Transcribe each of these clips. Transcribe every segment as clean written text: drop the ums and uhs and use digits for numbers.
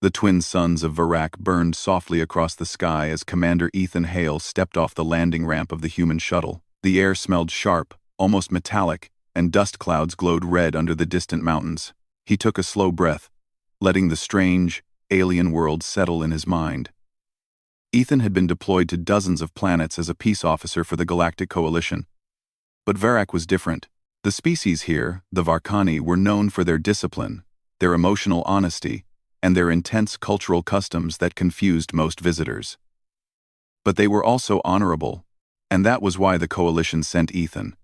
The twin suns of Varak burned softly across the sky as Commander Ethan Hale stepped off the landing ramp of the human shuttle. The air smelled sharp, almost metallic, and dust clouds glowed red under the distant mountains. He took a slow breath, letting the strange, alien world settle in his mind. Ethan had been deployed to dozens of planets as a peace officer for the Galactic Coalition. But Varak was different. The species here, the Varkani, were known for their discipline, their emotional honesty, and their intense cultural customs that confused most visitors. But they were also honorable, and that was why the Coalition sent Ethan.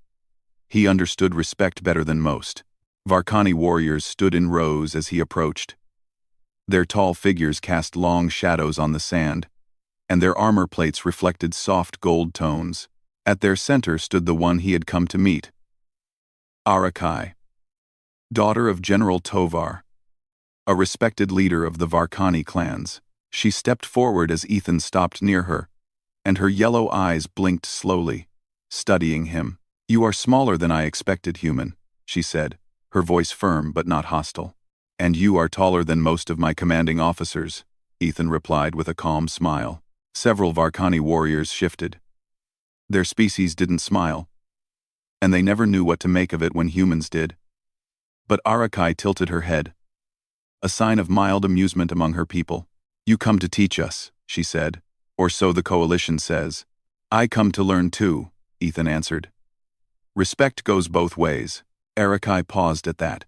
He understood respect better than most. Varkani warriors stood in rows as he approached. Their tall figures cast long shadows on the sand, and their armor plates reflected soft gold tones. At their center stood the one he had come to meet, Arakai, daughter of General Tovar, a respected leader of the Varkani clans. She stepped forward as Ethan stopped near her, and her yellow eyes blinked slowly, studying him. "You are smaller than I expected, human," she said, her voice firm but not hostile. "And you are taller than most of my commanding officers," Ethan replied with a calm smile. Several Varkani warriors shifted. Their species didn't smile, and they never knew what to make of it when humans did. But Arakai tilted her head, a sign of mild amusement among her people. "You come to teach us," she said, "or so the Coalition says." "I come to learn too," Ethan answered. "Respect goes both ways." Arakai paused at that.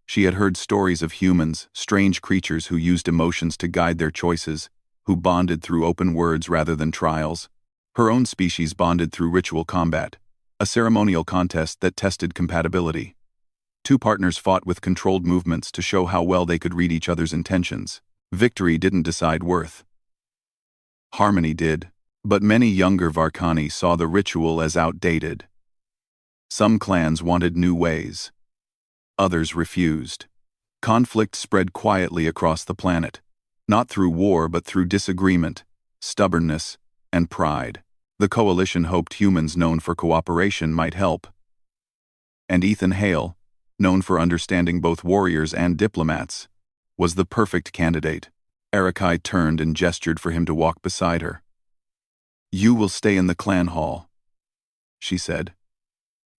She had heard stories of humans, strange creatures who used emotions to guide their choices, who bonded through open words rather than trials. Her own species bonded through ritual combat, a ceremonial contest that tested compatibility. Two partners fought with controlled movements to show how well they could read each other's intentions. Victory didn't decide worth. Harmony did, but many younger Varkani saw the ritual as outdated. Some clans wanted new ways. Others refused. Conflict spread quietly across the planet, not through war but through disagreement, stubbornness, and pride. The Coalition hoped humans known for cooperation might help. And Ethan Hale, known for understanding both warriors and diplomats, was the perfect candidate. Arakai turned and gestured for him to walk beside her. "You will stay in the clan hall," she said.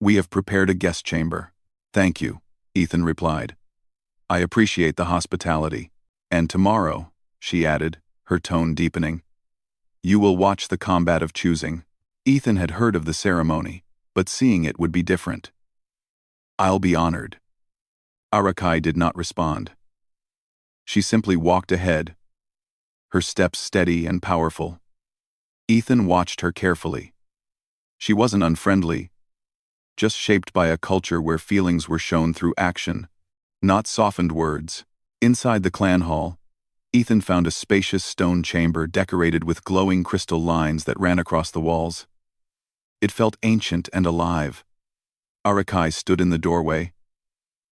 "We have prepared a guest chamber." "Thank you," Ethan replied. "I appreciate the hospitality. And tomorrow," she added, her tone deepening, "you will watch the combat of choosing." Ethan had heard of the ceremony, but seeing it would be different. "I'll be honored." Arakai did not respond. She simply walked ahead, her steps steady and powerful. Ethan watched her carefully. She wasn't unfriendly, just shaped by a culture where feelings were shown through action, not softened words. Inside the clan hall, Ethan found a spacious stone chamber decorated with glowing crystal lines that ran across the walls. It felt ancient and alive. Arakai stood in the doorway,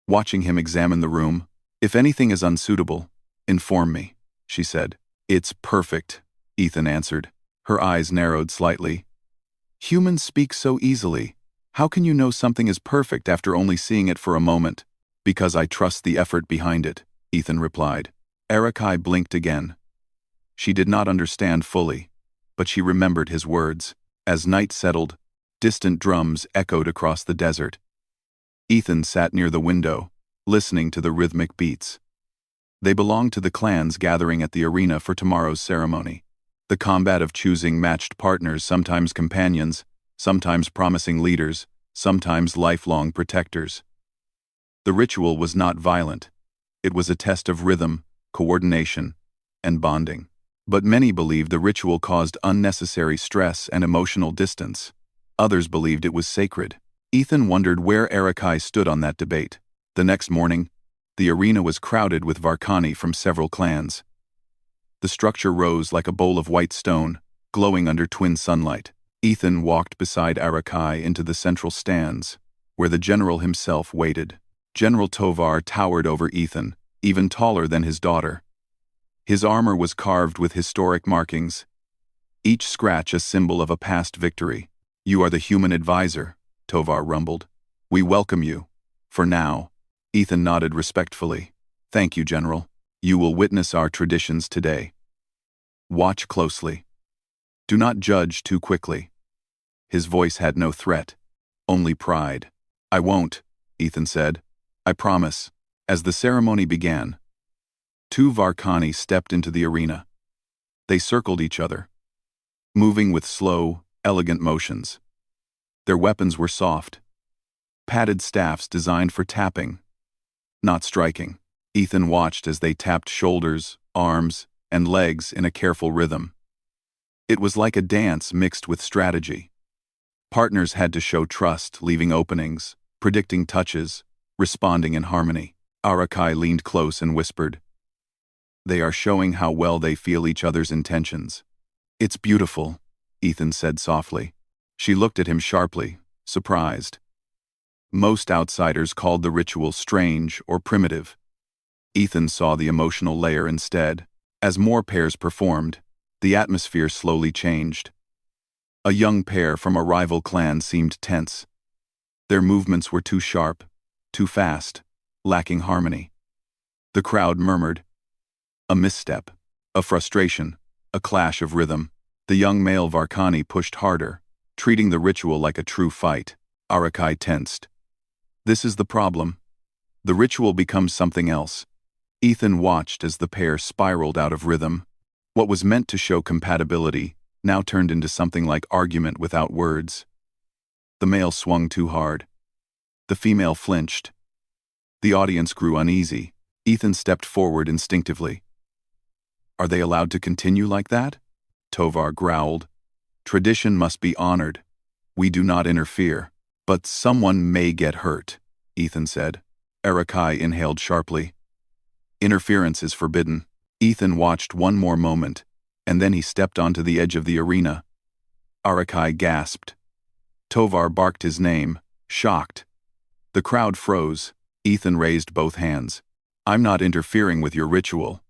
watching him examine the room. "If anything is unsuitable, inform me," she said. "It's perfect," Ethan answered. Her eyes narrowed slightly. "Humans speak so easily. How can you know something is perfect after only seeing it for a moment?" "Because I trust the effort behind it," Ethan replied. Arakai blinked again. She did not understand fully, but she remembered his words. As night settled, distant drums echoed across the desert. Ethan sat near the window, listening to the rhythmic beats. They belonged to the clans gathering at the arena for tomorrow's ceremony. The combat of choosing matched partners, sometimes companions, sometimes promising leaders, sometimes lifelong protectors. The ritual was not violent. It was a test of rhythm, coordination, and bonding. But many believed the ritual caused unnecessary stress and emotional distance. Others believed it was sacred. Ethan wondered where Arakai stood on that debate. The next morning, the arena was crowded with Varkani from several clans. The structure rose like a bowl of white stone, glowing under twin sunlight. Ethan walked beside Arakai into the central stands, where the general himself waited. General Tovar towered over Ethan, even taller than his daughter. His armor was carved with historic markings, each scratch a symbol of a past victory. "You are the human advisor," Tovar rumbled. "We welcome you. For now." Ethan nodded respectfully. "Thank you, General." You will witness our traditions today. Watch closely. Do not judge too quickly. His voice had no threat, only pride. I won't, Ethan said. I promise. As the ceremony began, 2 Varkani stepped into the arena. They circled each other, moving with slow, elegant motions. Their weapons were soft, padded staffs designed for tapping, not striking. Ethan watched as they tapped shoulders, arms, and legs in a careful rhythm. It was like a dance mixed with strategy. Partners had to show trust, leaving openings, predicting touches, responding in harmony. Arakai leaned close and whispered, "They are showing how well they feel each other's intentions." "It's beautiful," Ethan said softly. She looked at him sharply, surprised. Most outsiders called the ritual strange or primitive. Ethan saw the emotional layer instead. As more pairs performed, the atmosphere slowly changed. A young pair from a rival clan seemed tense. Their movements were too sharp, too fast, lacking harmony. The crowd murmured. A misstep, a frustration, a clash of rhythm. The young male Varkani pushed harder, treating the ritual like a true fight. Arakai tensed. This is the problem. The ritual becomes something else. Ethan watched as the pair spiraled out of rhythm. What was meant to show compatibility now turned into something like argument without words. The male swung too hard. The female flinched. The audience grew uneasy. Ethan stepped forward instinctively. "Are they allowed to continue like that?" Tovar growled. "Tradition must be honored. We do not interfere." "But someone may get hurt," Ethan said. Arakai inhaled sharply. "Interference is forbidden." Ethan watched one more moment, and then he stepped onto the edge of the arena. Arakai gasped. Tovar barked his name, shocked. The crowd froze. Ethan raised both hands. "I'm not interfering with your ritual.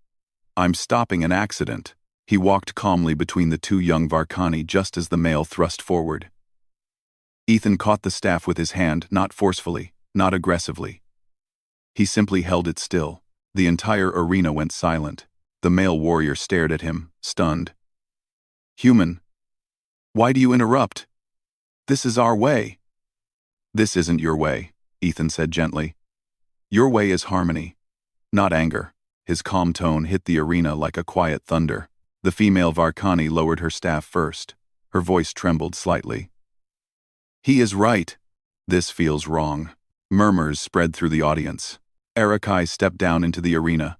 I'm stopping an accident." He walked calmly between the 2 young Varkani just as the male thrust forward. Ethan caught the staff with his hand, not forcefully, not aggressively. He simply held it still. The entire arena went silent. The male warrior stared at him, stunned. "Human, why do you interrupt? This is our way." "This isn't your way," Ethan said gently. "Your way is harmony, not anger." His calm tone hit the arena like a quiet thunder. The female Varkani lowered her staff first. Her voice trembled slightly. "He is right. This feels wrong." Murmurs spread through the audience. Arakai stepped down into the arena,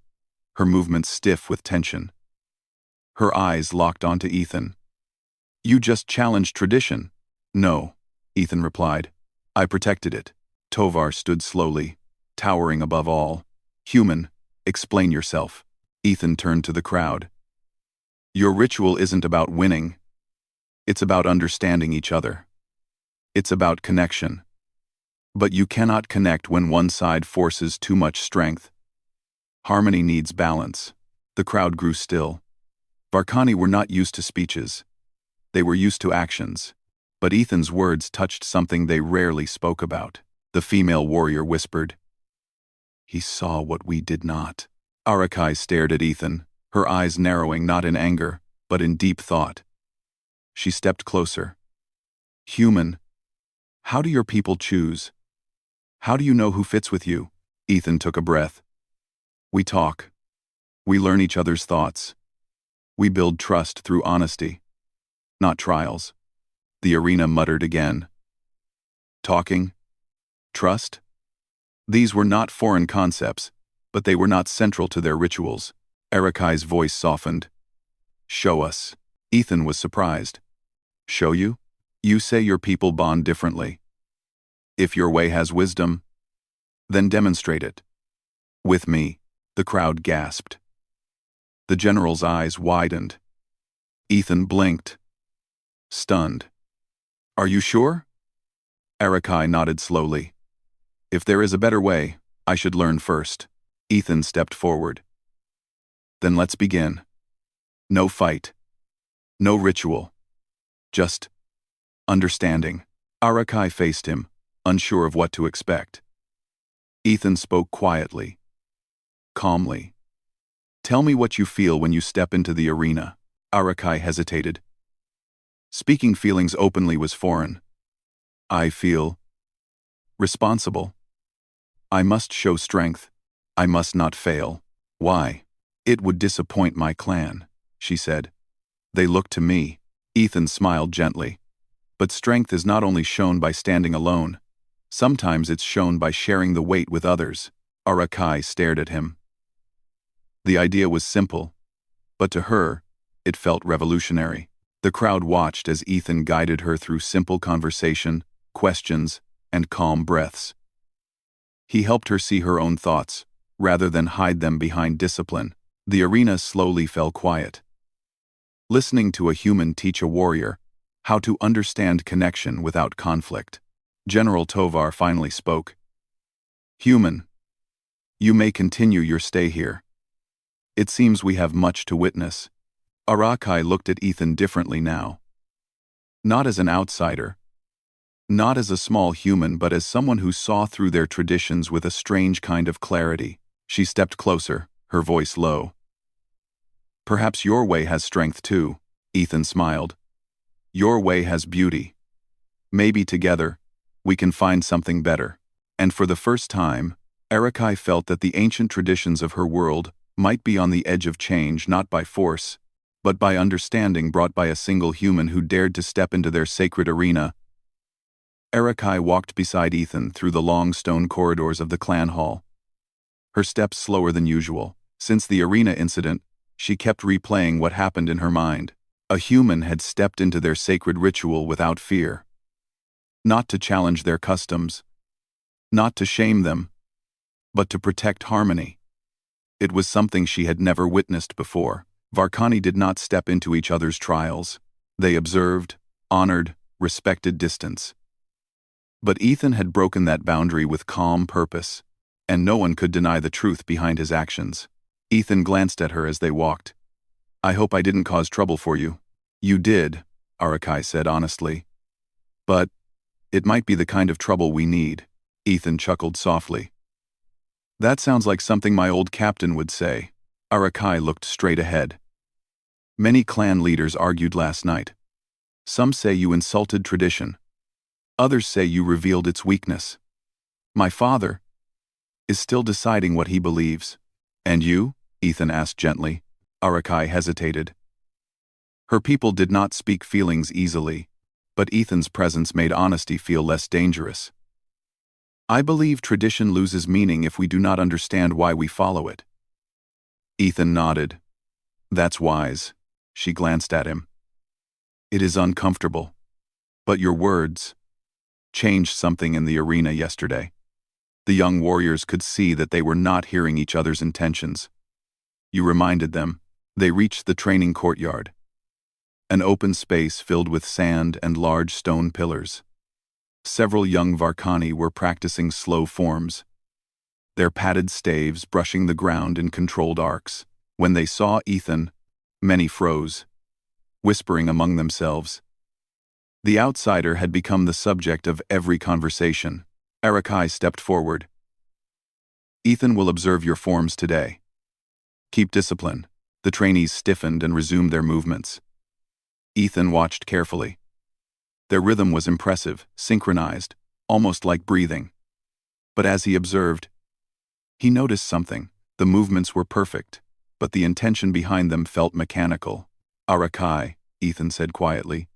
her movements stiff with tension. Her eyes locked onto Ethan. "You just challenged tradition." "No," Ethan replied. "I protected it." Tovar stood slowly, towering above all. "Human, explain yourself." Ethan turned to the crowd. "Your ritual isn't about winning. It's about understanding each other. It's about connection. But you cannot connect when one side forces too much strength. Harmony needs balance." The crowd grew still. Varkani were not used to speeches. They were used to actions. But Ethan's words touched something they rarely spoke about. The female warrior whispered, "He saw what we did not." Arakai stared at Ethan, her eyes narrowing not in anger, but in deep thought. She stepped closer. "Human, how do your people choose? How do you know who fits with you?" Ethan took a breath. "We talk. We learn each other's thoughts. We build trust through honesty, not trials." The arena muttered again. Talking? Trust? These were not foreign concepts, but they were not central to their rituals. Arakai's voice softened. "Show us." Ethan was surprised. "Show you? You say your people bond differently. If your way has wisdom, then demonstrate it." "With me," the crowd gasped. The general's eyes widened. Ethan blinked, stunned. "Are you sure?" Arakai nodded slowly. "If there is a better way, I should learn first." Ethan stepped forward. "Then let's begin. No fight. No ritual. Just understanding." Arakai faced him, unsure of what to expect. Ethan spoke quietly, calmly. Tell me what you feel when you step into the arena. Arakai hesitated. Speaking feelings openly was foreign. I feel responsible. I must show strength. I must not fail. Why? It would disappoint my clan, she said. They look to me. Ethan smiled gently. But strength is not only shown by standing alone. Sometimes it's shown by sharing the weight with others. Arakai stared at him. The idea was simple, but to her, it felt revolutionary. The crowd watched as Ethan guided her through simple conversation, questions, and calm breaths. He helped her see her own thoughts, rather than hide them behind discipline. The arena slowly fell quiet. Listening to a human teach a warrior how to understand connection without conflict. General Tovar finally spoke. Human, you may continue your stay here. It seems we have much to witness. Arakai looked at Ethan differently now. Not as an outsider. Not as a small human, but as someone who saw through their traditions with a strange kind of clarity. She stepped closer, her voice low. Perhaps your way has strength too, Ethan smiled. Your way has beauty. Maybe together, we can find something better. And for the first time, Arakai felt that the ancient traditions of her world might be on the edge of change, not by force, but by understanding brought by a single human who dared to step into their sacred arena. Arakai walked beside Ethan through the long stone corridors of the clan hall. Her steps slower than usual. Since the arena incident, she kept replaying what happened in her mind. A human had stepped into their sacred ritual without fear. Not to challenge their customs. Not to shame them. But to protect harmony. It was something she had never witnessed before. Varkani did not step into each other's trials. They observed, honored, respected distance. But Ethan had broken that boundary with calm purpose, and no one could deny the truth behind his actions. Ethan glanced at her as they walked. I hope I didn't cause trouble for you. You did, Arakai said honestly. But it might be the kind of trouble we need. Ethan chuckled softly. That sounds like something my old captain would say. Arakai looked straight ahead. Many clan leaders argued last night. Some say you insulted tradition. Others say you revealed its weakness. My father is still deciding what he believes. And you? Ethan asked gently. Arakai hesitated. Her people did not speak feelings easily, but Ethan's presence made honesty feel less dangerous. I believe tradition loses meaning if we do not understand why we follow it. Ethan nodded. That's wise. She glanced at him. It is uncomfortable. But your words changed something in the arena yesterday. The young warriors could see that they were not hearing each other's intentions. You reminded them. They reached the training courtyard. An open space filled with sand and large stone pillars. Several young Varkani were practicing slow forms, their padded staves brushing the ground in controlled arcs. When they saw Ethan, many froze, whispering among themselves. The outsider had become the subject of every conversation. Arakai stepped forward. Ethan will observe your forms today. Keep discipline. The trainees stiffened and resumed their movements. Ethan watched carefully. Their rhythm was impressive, synchronized, almost like breathing. But as he observed, he noticed something. The movements were perfect, but the intention behind them felt mechanical. Arakai, Ethan said quietly.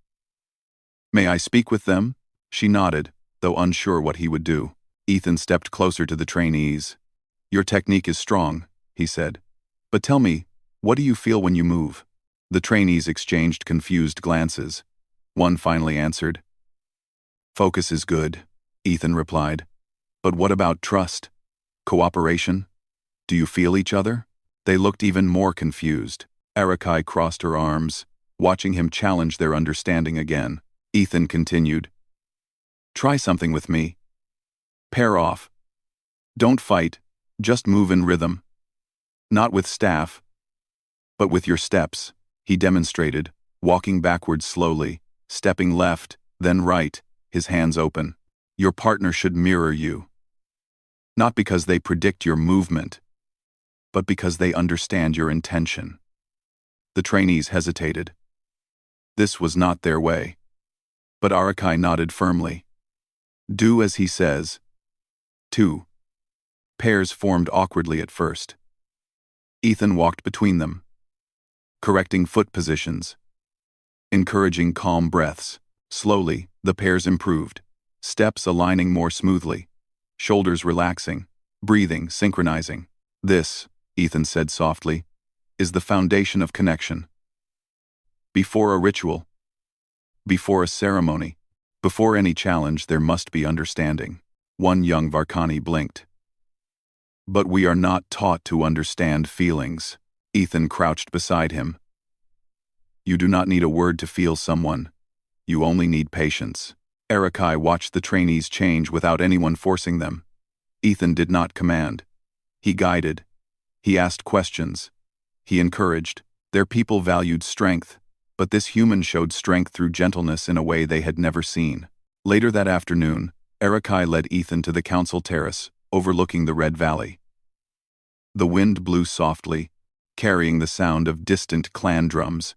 May I speak with them? She nodded, though unsure what he would do. Ethan stepped closer to the trainees. Your technique is strong, he said. But tell me, what do you feel when you move? The trainees exchanged confused glances. One finally answered. Focus is good, Ethan replied. But what about trust? Cooperation? Do you feel each other? They looked even more confused. Arakai crossed her arms, watching him challenge their understanding again. Ethan continued. Try something with me. Pair off. Don't fight, just move in rhythm. Not with staff, but with your steps, he demonstrated, walking backwards slowly, stepping left, then right, his hands open. Your partner should mirror you. Not because they predict your movement, but because they understand your intention. The trainees hesitated. This was not their way. But Arakai nodded firmly. Do as he says. 2. Pairs formed awkwardly at first. Ethan walked between them, correcting foot positions, encouraging calm breaths. Slowly, the pairs improved, steps aligning more smoothly, shoulders relaxing, breathing synchronizing. This, Ethan said softly, is the foundation of connection. Before a ritual, before a ceremony, before any challenge, there must be understanding. One young Varkani blinked. But we are not taught to understand feelings. Ethan crouched beside him. You do not need a word to feel someone. You only need patience. Arakai watched the trainees change without anyone forcing them. Ethan did not command. He guided. He asked questions. He encouraged. Their people valued strength, but this human showed strength through gentleness in a way they had never seen. Later that afternoon, Arakai led Ethan to the council terrace, overlooking the Red Valley. The wind blew softly, carrying the sound of distant clan drums.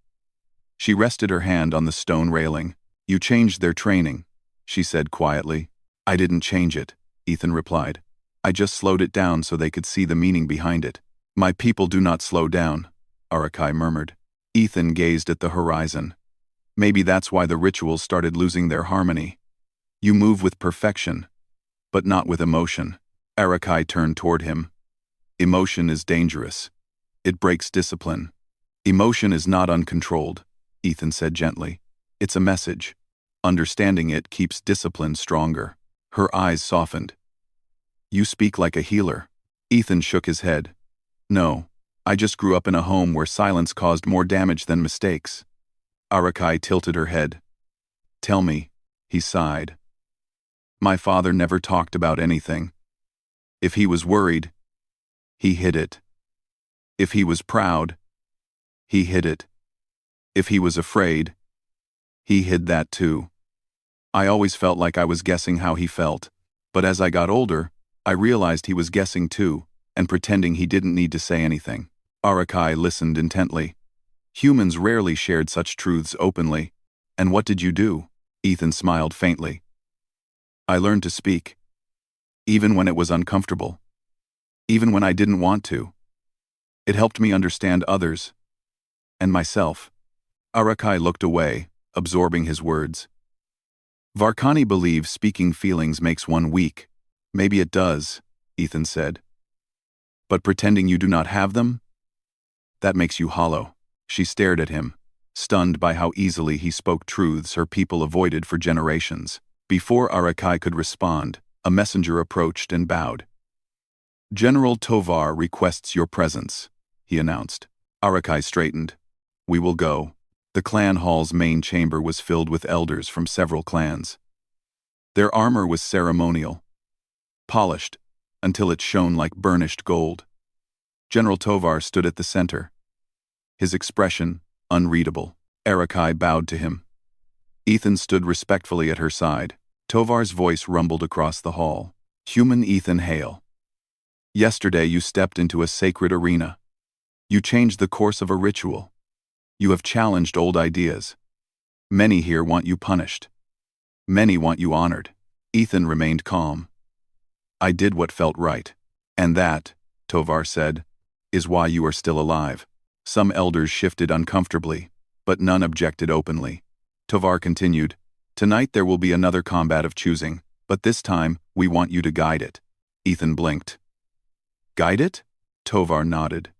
She rested her hand on the stone railing. You changed their training, she said quietly. I didn't change it, Ethan replied. I just slowed it down so they could see the meaning behind it. My people do not slow down, Arakai murmured. Ethan gazed at the horizon. Maybe that's why the rituals started losing their harmony. You move with perfection, but not with emotion. Arakai turned toward him. Emotion is dangerous. It breaks discipline. Emotion is not uncontrolled, Ethan said gently. It's a message. Understanding it keeps discipline stronger. Her eyes softened. You speak like a healer. Ethan shook his head. No, I just grew up in a home where silence caused more damage than mistakes. Arakai tilted her head. Tell me, he sighed. My father never talked about anything. If he was worried, he hid it. If he was proud, he hid it. If he was afraid, he hid that too. I always felt like I was guessing how he felt, but as I got older, I realized he was guessing too, and pretending he didn't need to say anything. Arakai listened intently. Humans rarely shared such truths openly. And what did you do? Ethan smiled faintly. I learned to speak. Even when it was uncomfortable. Even when I didn't want to. It helped me understand others. And myself. Arakai looked away, absorbing his words. Varkani believes speaking feelings makes one weak. Maybe it does, Ethan said. But pretending you do not have them? That makes you hollow. She stared at him, stunned by how easily he spoke truths her people avoided for generations. Before Arakai could respond, a messenger approached and bowed. General Tovar requests your presence, he announced. Arakai straightened. We will go. The clan hall's main chamber was filled with elders from several clans. Their armor was ceremonial, polished, until it shone like burnished gold. General Tovar stood at the center, his expression unreadable. Arakai bowed to him. Ethan stood respectfully at her side. Tovar's voice rumbled across the hall. Human Ethan Hale. Yesterday you stepped into a sacred arena. You changed the course of a ritual. You have challenged old ideas. Many here want you punished. Many want you honored. Ethan remained calm. I did what felt right. And that, Tovar said, is why you are still alive. Some elders shifted uncomfortably, but none objected openly. Tovar continued, Tonight there will be another combat of choosing, but this time we want you to guide it. Ethan blinked. Guide it? Tovar nodded.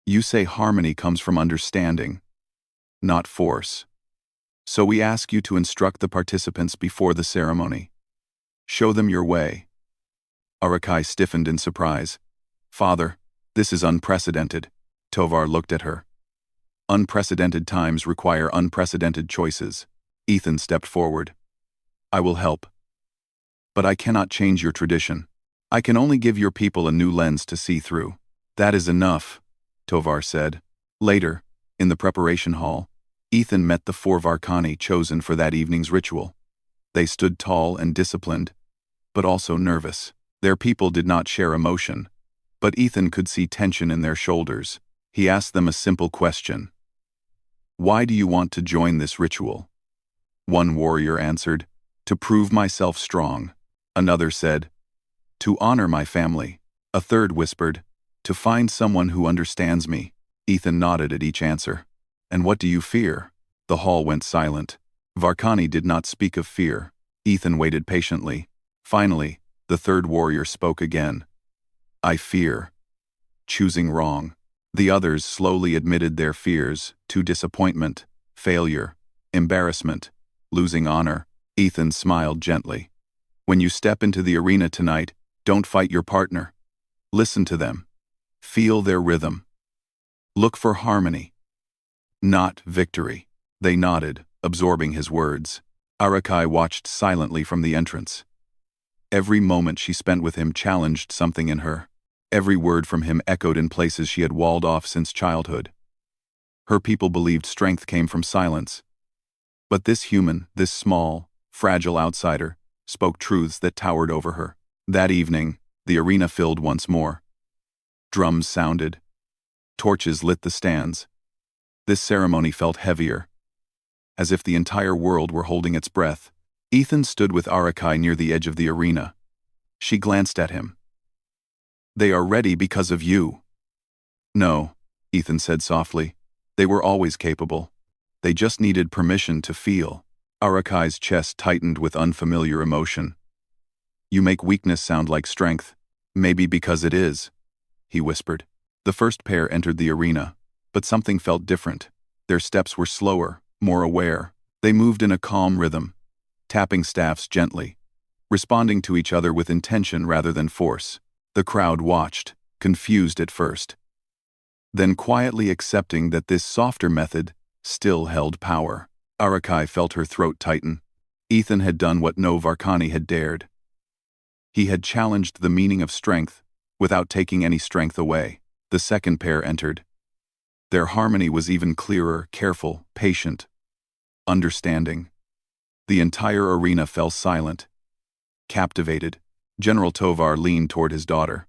You say harmony comes from understanding, not force. So we ask you to instruct the participants before the ceremony. Show them your way. Arakai stiffened in surprise. Father, this is unprecedented. Tovar looked at her. Unprecedented times require unprecedented choices. Ethan stepped forward. I will help. But I cannot change your tradition. I can only give your people a new lens to see through. That is enough, Tovar said. Later, in the preparation hall, Ethan met the 4 Varkani chosen for that evening's ritual. They stood tall and disciplined, but also nervous. Their people did not share emotion, But Ethan could see tension in their shoulders. He asked them a simple question. "Why do you want to join this ritual?" One warrior answered, "To prove myself strong." Another said, "To honor my family." A third whispered, "To find someone who understands me." Ethan nodded at each answer. "And what do you fear?" The hall went silent. Varkani did not speak of fear. Ethan waited patiently. Finally, the third warrior spoke again. "I fear choosing wrong." The others slowly admitted their fears to disappointment, failure, embarrassment, losing honor. Ethan smiled gently. "When you step into the arena tonight, don't fight your partner. Listen to them. Feel their rhythm. Look for harmony, not victory." They nodded, absorbing his words. Arakai watched silently from the entrance. Every moment she spent with him challenged something in her. Every word from him echoed in places she had walled off since childhood. Her people believed strength came from silence. But this human, this small, fragile outsider, spoke truths that towered over her. That evening, the arena filled once more. Drums sounded. Torches lit the stands. This ceremony felt heavier, as if the entire world were holding its breath. Ethan stood with Arakai near the edge of the arena. She glanced at him. "They are ready because of you." "No," Ethan said softly. "They were always capable. They just needed permission to feel." Arakai's chest tightened with unfamiliar emotion. "You make weakness sound like strength. Maybe because it is," he whispered. The first pair entered the arena, but something felt different. Their steps were slower, more aware. They moved in a calm rhythm, tapping staffs gently, responding to each other with intention rather than force. The crowd watched, confused at first, then quietly accepting that this softer method still held power. Arakai felt her throat tighten. Ethan had done what no Varkani had dared. He had challenged the meaning of strength without taking any strength away. The second pair entered. Their harmony was even clearer, careful, patient, understanding. The entire arena fell silent. Captivated, General Tovar leaned toward his daughter.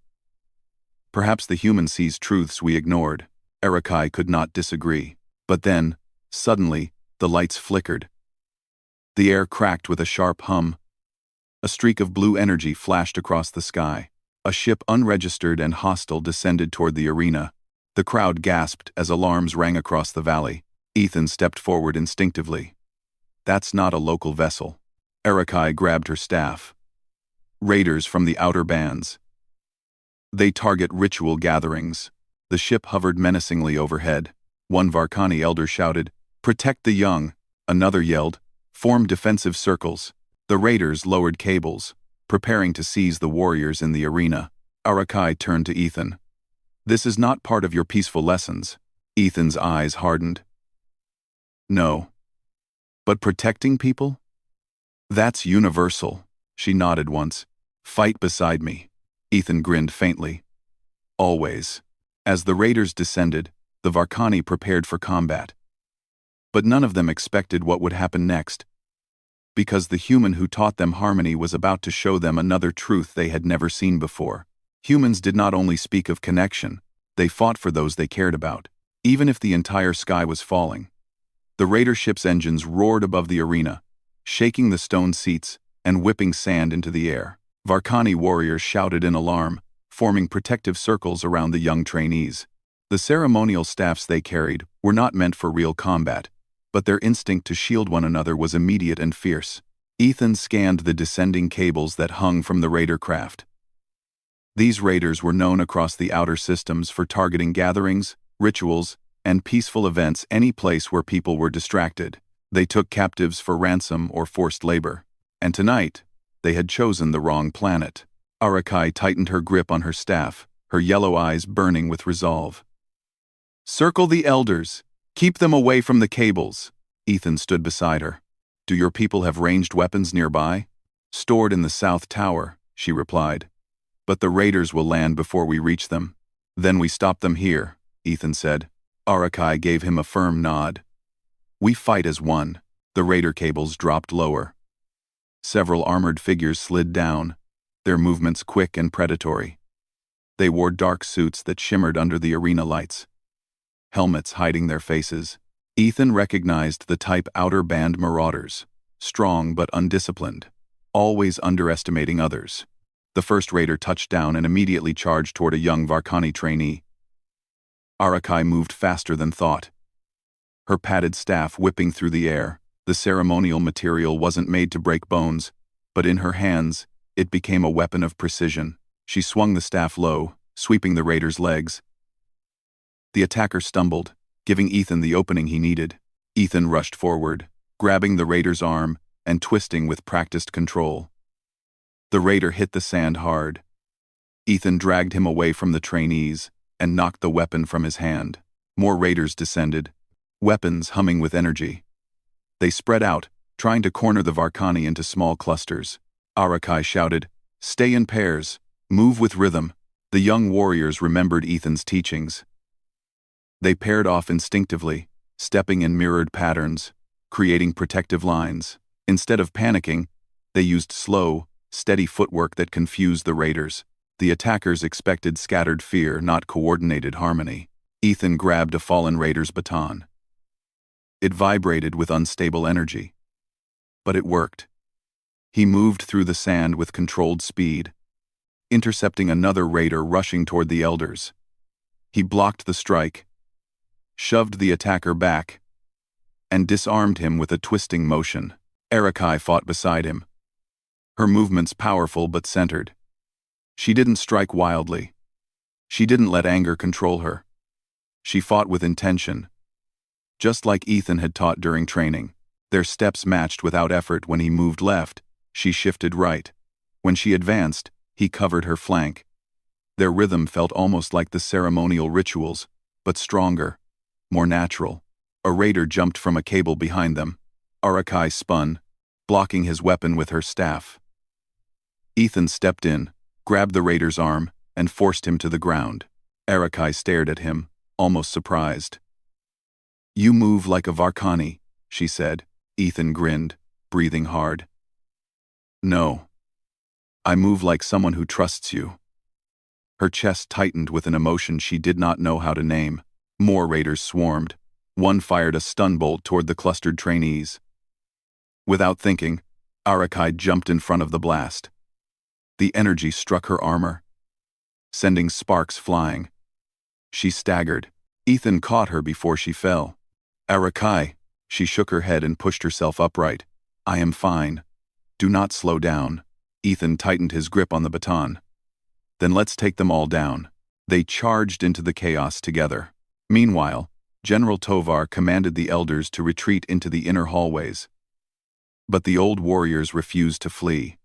"Perhaps the human sees truths we ignored." Arakai could not disagree. But then, suddenly, the lights flickered. The air cracked with a sharp hum. A streak of blue energy flashed across the sky. A ship unregistered and hostile descended toward the arena. The crowd gasped as alarms rang across the valley. Ethan stepped forward instinctively. "That's not a local vessel." Arakai grabbed her staff. "Raiders from the outer bands. They target ritual gatherings." The ship hovered menacingly overhead. One Varkani elder shouted, "Protect the young." Another yelled, "Form defensive circles." The raiders lowered cables, preparing to seize the warriors in the arena. Arakai turned to Ethan. "This is not part of your peaceful lessons." Ethan's eyes hardened. "No. But protecting people? That's universal." She nodded once. "Fight beside me." Ethan grinned faintly. "Always." As the raiders descended, the Varkani prepared for combat. But none of them expected what would happen next, because the human who taught them harmony was about to show them another truth they had never seen before. Humans did not only speak of connection, they fought for those they cared about, even if the entire sky was falling. The raider ship's engines roared above the arena, shaking the stone seats and whipping sand into the air. Varkani warriors shouted in alarm, forming protective circles around the young trainees. The ceremonial staffs they carried were not meant for real combat, but their instinct to shield one another was immediate and fierce. Ethan scanned the descending cables that hung from the raider craft. These raiders were known across the outer systems for targeting gatherings, rituals, and peaceful events any place where people were distracted. They took captives for ransom or forced labor. And tonight, they had chosen the wrong planet. Arakai tightened her grip on her staff, her yellow eyes burning with resolve. "Circle the elders. Keep them away from the cables." Ethan stood beside her. "Do your people have ranged weapons nearby?" "Stored in the south tower," she replied. "But the raiders will land before we reach them." "Then we stop them here," Ethan said. Arakai gave him a firm nod. "We fight as one." The raider cables dropped lower. Several armored figures slid down, their movements quick and predatory. They wore dark suits that shimmered under the arena lights, helmets hiding their faces. Ethan recognized the type outer band marauders, strong but undisciplined, always underestimating others. The first raider touched down and immediately charged toward a young Varkani trainee. Arakai moved faster than thought, her padded staff whipping through the air. The ceremonial material wasn't made to break bones, but in her hands, it became a weapon of precision. She swung the staff low, sweeping the raider's legs. The attacker stumbled, giving Ethan the opening he needed. Ethan rushed forward, grabbing the raider's arm and twisting with practiced control. The raider hit the sand hard. Ethan dragged him away from the trainees and knocked the weapon from his hand. More raiders descended, weapons humming with energy. They spread out, trying to corner the Varkani into small clusters. Arakai shouted, "Stay in pairs, move with rhythm." The young warriors remembered Ethan's teachings. They paired off instinctively, stepping in mirrored patterns, creating protective lines. Instead of panicking, they used slow, steady footwork that confused the raiders. The attackers expected scattered fear, not coordinated harmony. Ethan grabbed a fallen raider's baton. It vibrated with unstable energy. But it worked. He moved through the sand with controlled speed, intercepting another raider rushing toward the elders. He blocked the strike, shoved the attacker back, and disarmed him with a twisting motion. Arakai fought beside him, her movements powerful but centered. She didn't strike wildly. She didn't let anger control her. She fought with intention, just like Ethan had taught during training. Their steps matched without effort. When he moved left, she shifted right. When she advanced, he covered her flank. Their rhythm felt almost like the ceremonial rituals, but stronger, more natural. A raider jumped from a cable behind them. Arakai spun, blocking his weapon with her staff. Ethan stepped in, grabbed the raider's arm, and forced him to the ground. Arakai stared at him, almost surprised. "You move like a Varkani," she said. Ethan grinned, breathing hard. "No. I move like someone who trusts you." Her chest tightened with an emotion she did not know how to name. More raiders swarmed. One fired a stun bolt toward the clustered trainees. Without thinking, Arakai jumped in front of the blast. The energy struck her armor, sending sparks flying. She staggered. Ethan caught her before she fell. "Arakai," she shook her head and pushed herself upright. "I am fine. Do not slow down." Ethan tightened his grip on the baton. "Then let's take them all down." They charged into the chaos together. Meanwhile, General Tovar commanded the elders to retreat into the inner hallways. But the old warriors refused to flee.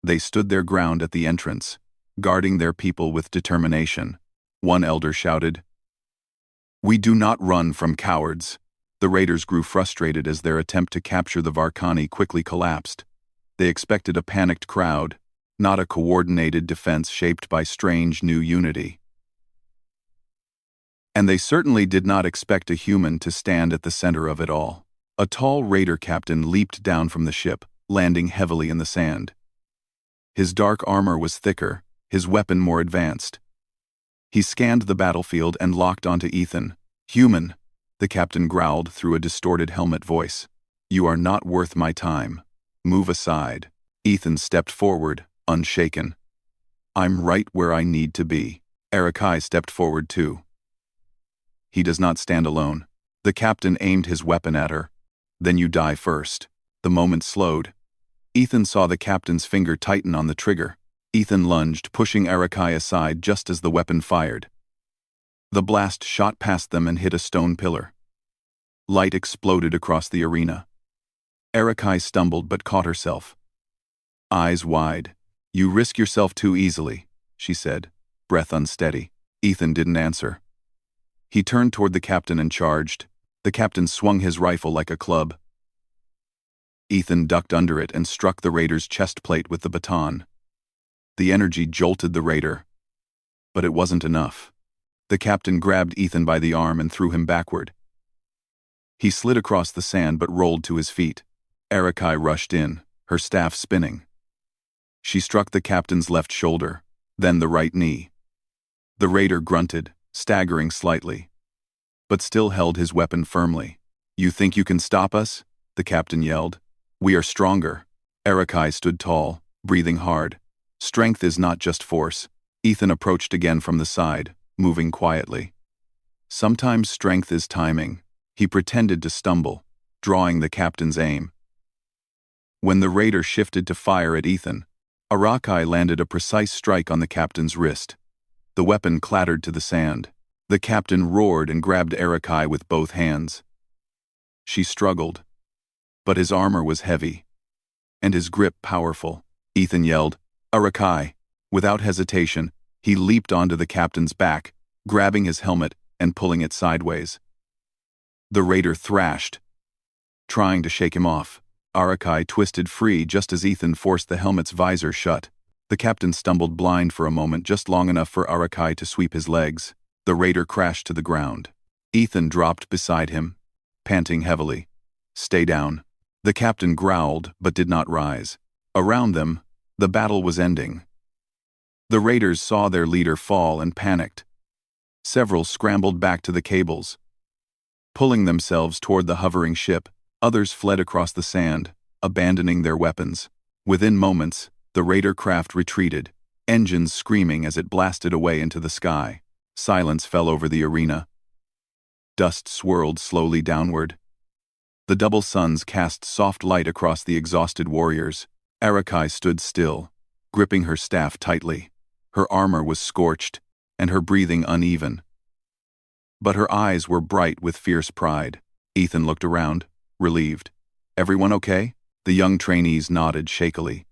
They stood their ground at the entrance, guarding their people with determination. One elder shouted, "We do not run from cowards." The raiders grew frustrated as their attempt to capture the Varkani quickly collapsed. They expected a panicked crowd, not a coordinated defense shaped by strange new unity. And they certainly did not expect a human to stand at the center of it all. A tall raider captain leaped down from the ship, landing heavily in the sand. His dark armor was thicker, his weapon more advanced. He scanned the battlefield and locked onto Ethan. "Human," the captain growled through a distorted helmet voice. "You are not worth my time. Move aside." Ethan stepped forward, unshaken. "I'm right where I need to be." Arakai stepped forward too. "He does not stand alone." The captain aimed his weapon at her. "Then you die first." The moment slowed. Ethan saw the captain's finger tighten on the trigger. Ethan lunged, pushing Arakai aside just as the weapon fired. The blast shot past them and hit a stone pillar. Light exploded across the arena. Arakai stumbled but caught herself. Eyes wide. "You risk yourself too easily," she said, breath unsteady. Ethan didn't answer. He turned toward the captain and charged. The captain swung his rifle like a club. Ethan ducked under it and struck the raider's chest plate with the baton. The energy jolted the raider. But it wasn't enough. The captain grabbed Ethan by the arm and threw him backward. He slid across the sand but rolled to his feet. Arakai rushed in, her staff spinning. She struck the captain's left shoulder, then the right knee. The raider grunted, staggering slightly, but still held his weapon firmly. "You think you can stop us?" the captain yelled. "We are stronger." HFY stood tall, breathing hard. "Strength is not just force." Ethan approached again from the side, moving quietly. "Sometimes strength is timing." He pretended to stumble, drawing the captain's aim. When the raider shifted to fire at Ethan, HFY landed a precise strike on the captain's wrist. The weapon clattered to the sand. The captain roared and grabbed HFY with both hands. She struggled, but his armor was heavy, and his grip powerful. Ethan yelled, "HFY!" Without hesitation, he leaped onto the captain's back, grabbing his helmet and pulling it sideways. The raider thrashed, trying to shake him off. HFY twisted free just as Ethan forced the helmet's visor shut. The captain stumbled blind for a moment, just long enough for HFY to sweep his legs. The raider crashed to the ground. Ethan dropped beside him, panting heavily. "Stay down." The captain growled but did not rise. Around them, the battle was ending. The raiders saw their leader fall and panicked. Several scrambled back to the cables, pulling themselves toward the hovering ship. Others fled across the sand, abandoning their weapons. Within moments, the raider craft retreated, engines screaming as it blasted away into the sky. Silence fell over the arena. Dust swirled slowly downward. The double suns cast soft light across the exhausted warriors. HFY stood still, gripping her staff tightly. Her armor was scorched, and her breathing uneven. But her eyes were bright with fierce pride. Ethan looked around, relieved. "Everyone okay?" The young trainees nodded shakily.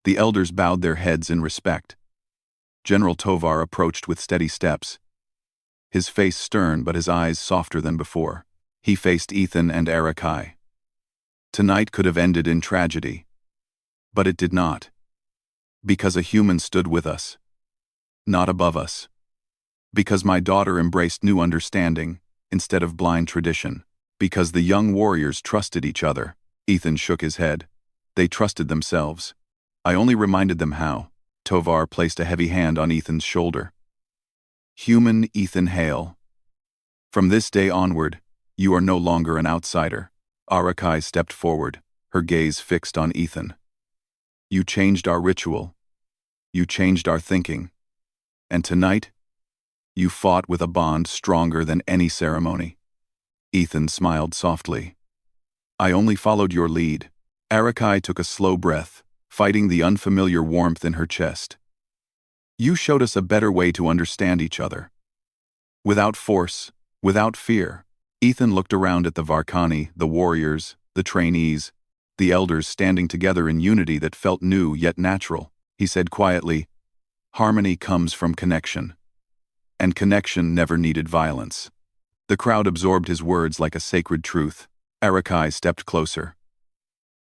The elders bowed their heads in respect. General Tovar approached with steady steps, his face stern but his eyes softer than before. He faced Ethan and HFY. Tonight could have ended in tragedy, but it did not. Because a human stood with us, not above us. Because my daughter embraced new understanding instead of blind tradition. Because the young warriors trusted each other. Ethan shook his head. They trusted themselves. I only reminded them how. Tovar placed a heavy hand on Ethan's shoulder. "Human Ethan Hale. From this day onward, you are no longer an outsider." HFY stepped forward, her gaze fixed on Ethan. "You changed our ritual. You changed our thinking. And tonight, you fought with a bond stronger than any ceremony." Ethan smiled softly. "I only followed your lead." HFY took a slow breath, fighting the unfamiliar warmth in her chest. "You showed us a better way to understand each other. Without force, without fear." Ethan looked around at the Varkani, the warriors, the trainees, the elders standing together in unity that felt new yet natural. He said quietly, "Harmony comes from connection. And connection never needed violence." The crowd absorbed his words like a sacred truth. HFY stepped closer,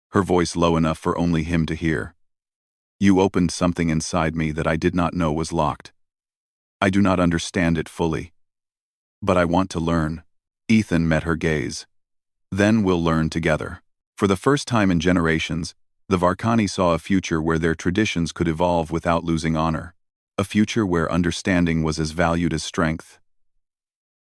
her voice low enough for only him to hear. "You opened something inside me that I did not know was locked. I do not understand it fully, but I want to learn." Ethan met her gaze. "Then we'll learn together." For the first time in generations, the Varkani saw a future where their traditions could evolve without losing honor. A future where understanding was as valued as strength.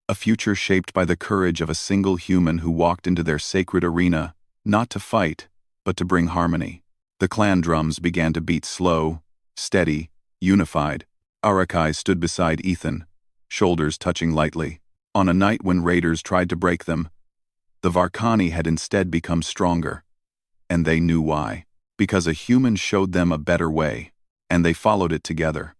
A future shaped by the courage of a single human who walked into their sacred arena, not to fight, but to bring harmony. The clan drums began to beat slow, steady, unified. HFY stood beside Ethan, shoulders touching lightly. On a night when raiders tried to break them, the Varkani had instead become stronger. And they knew why. Because a human showed them a better way, and they followed it together.